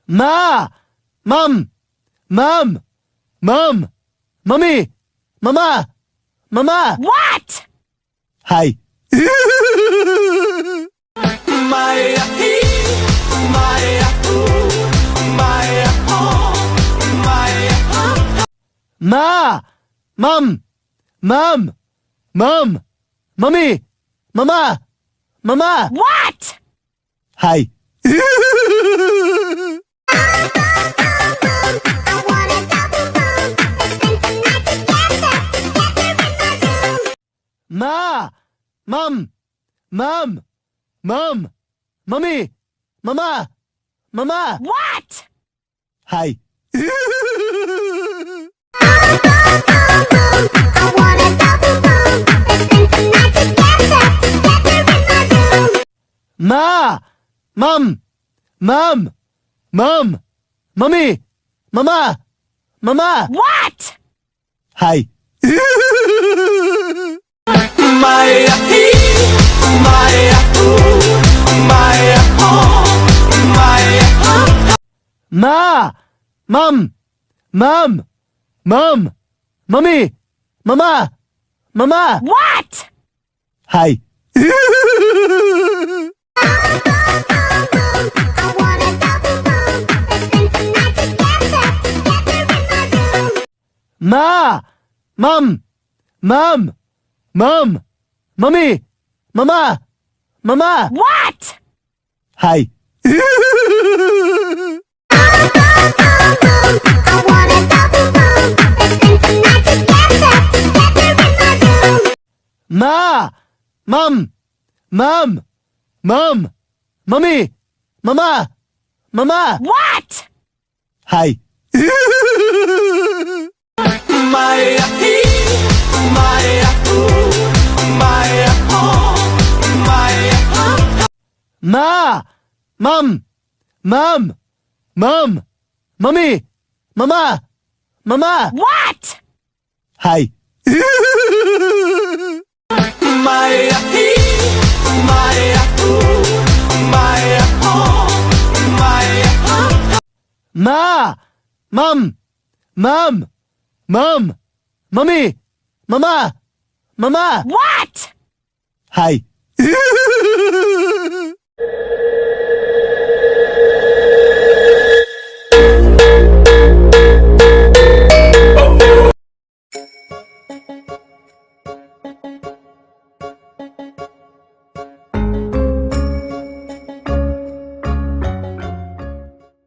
Ma! Mom! Mom! Mom! Mommy! Mama! Mama! What? Hi! Ma! Mom! Mom! Mom! Mommy! Mama! Mama! What? Hi! Ma! Mom! Mom! Mom! Mommy! Mama! Mama! What? Hi! Ma! Mom! Mom! Mom! Mommy! Mama! Mama! What? Hi! Ma! Mom! Mom! Mom! Mommy! Mama! Mama! What? Hi! Ma! Mom! Mom! Mom! Mommy! Mama! Mama! What? Hi! Ma! Mom! Mom! Mom! Mommy! Mama! Mama! What? Hi! Ma! Mom! Mom! Mom! Mommy! Mama! Mama! What? Hi! Ma! Mom! Mom! Mom! Mommy! Mama! Mama! What? Hi!